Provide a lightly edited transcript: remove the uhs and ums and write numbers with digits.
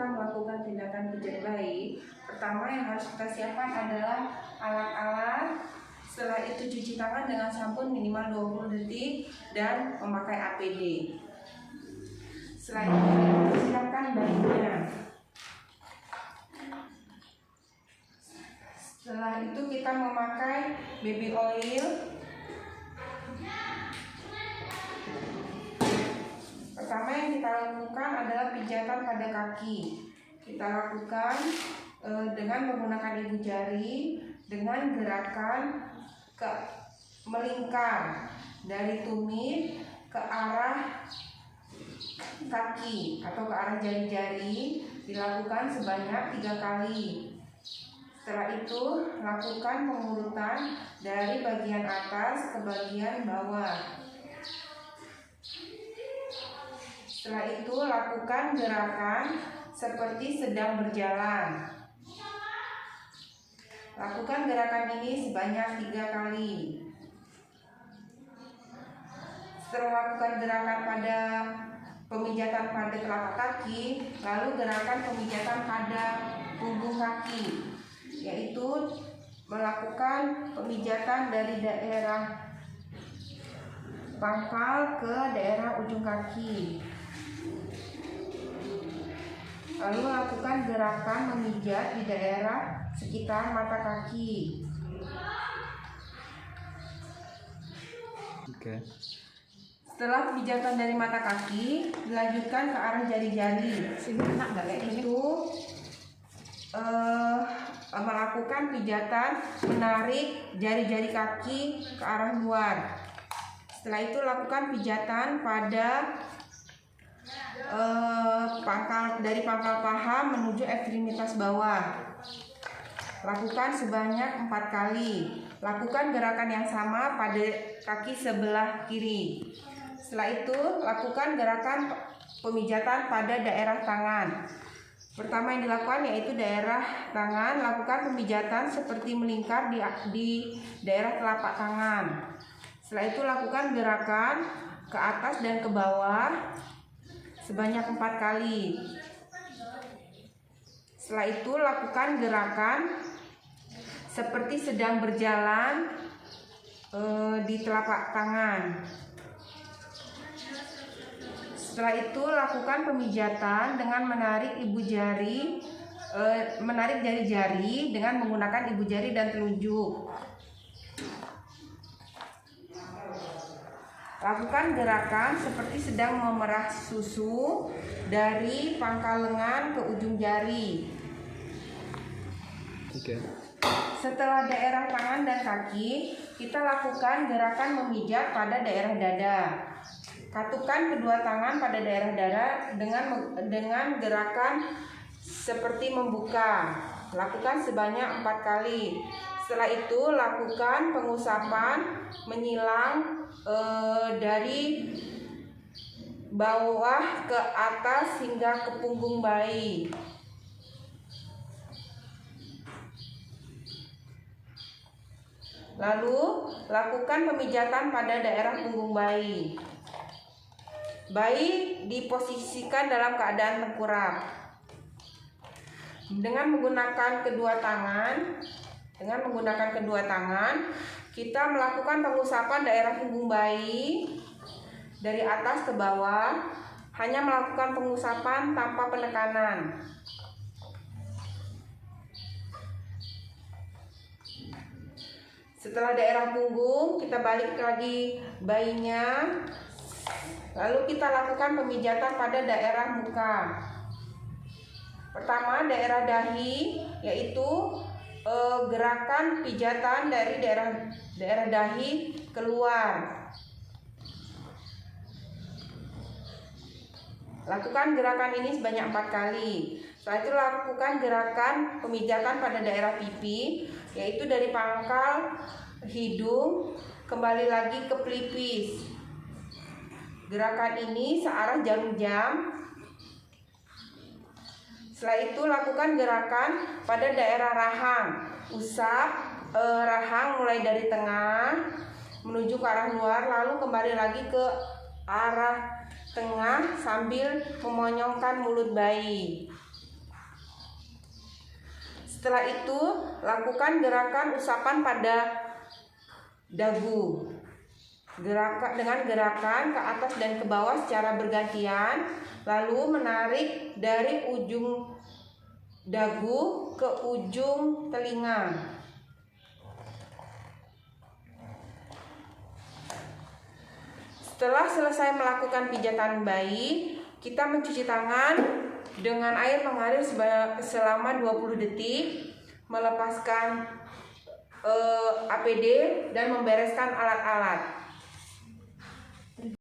kita melakukan tindakan pijat bayi, pertama yang harus kita siapkan adalah alat-alat. Setelah itu cuci tangan dengan sabun minimal 20 detik dan memakai APD. Setelah itu kita persiapkan bayinya. Setelah itu kita memakai baby oil. Pertama yang kita lakukan adalah pijatan pada kaki. Kita lakukan dengan menggunakan ibu jari dengan gerakan melingkar dari tumit ke arah kaki atau ke arah jari-jari, dilakukan sebanyak 3 kali. Setelah itu lakukan pengurutan dari bagian atas ke bagian bawah. Setelah itu lakukan gerakan seperti sedang berjalan. Lakukan gerakan ini sebanyak 3 kali. Setelah lakukan gerakan pada pemijatan pada telapak kaki, lalu gerakan pemijatan pada punggung kaki, yaitu melakukan pemijatan dari daerah pangkal ke daerah ujung kaki. Lalu lakukan gerakan memijat di daerah sekitar mata kaki. Oke. Setelah pijatan dari mata kaki, dilanjutkan ke arah jari-jari. Itu melakukan pijatan menarik jari-jari kaki ke arah luar. Setelah itu lakukan pijatan pada dari pangkal paha menuju ekstremitas bawah. Lakukan sebanyak 4 kali. Lakukan gerakan yang sama pada kaki sebelah kiri. Setelah itu lakukan gerakan pemijatan pada daerah tangan. Pertama yang dilakukan yaitu daerah tangan. Lakukan pemijatan seperti melingkar di daerah telapak tangan. Setelah itu lakukan gerakan ke atas dan ke bawah sebanyak 4 kali. Setelah itu lakukan gerakan seperti sedang berjalan di telapak tangan. Setelah itu lakukan pemijatan dengan menarik ibu jari, menarik jari-jari dengan menggunakan ibu jari dan telunjuk. Lakukan gerakan seperti sedang memerah susu dari pangkal lengan ke ujung jari. Oke. Setelah daerah tangan dan kaki, kita lakukan gerakan memijat pada daerah dada. Katukan kedua tangan pada daerah dada dengan gerakan seperti membuka. Lakukan sebanyak 4 kali. Setelah itu lakukan pengusapan menyilang dari bawah ke atas hingga ke punggung bayi. Lalu lakukan pemijatan pada daerah punggung bayi. Bayi diposisikan dalam keadaan tengkurap. Dengan menggunakan kedua tangan, kita melakukan pengusapan daerah punggung bayi dari atas ke bawah, hanya melakukan pengusapan tanpa penekanan. Setelah daerah punggung, kita balik lagi bayinya. Lalu kita lakukan pemijatan pada daerah muka. Pertama, daerah dahi, yaitu gerakan pijatan dari daerah dahi keluar. Lakukan gerakan ini sebanyak 4 kali. Setelah itu lakukan gerakan pemijatan pada daerah pipi, yaitu dari pangkal hidung kembali lagi ke pelipis. Gerakan ini searah jarum jam. Setelah itu lakukan gerakan pada daerah rahang. Usap rahang mulai dari tengah menuju ke arah luar, lalu kembali lagi ke arah tengah sambil memonyongkan mulut bayi. Setelah itu, lakukan gerakan usapan pada dagu. Dengan gerakan ke atas dan ke bawah secara bergantian, lalu menarik dari ujung dagu ke ujung telinga. Setelah selesai melakukan pijatan bayi, kita mencuci tangan dengan air mengalir selama 20 detik, melepaskan APD dan membereskan alat-alat.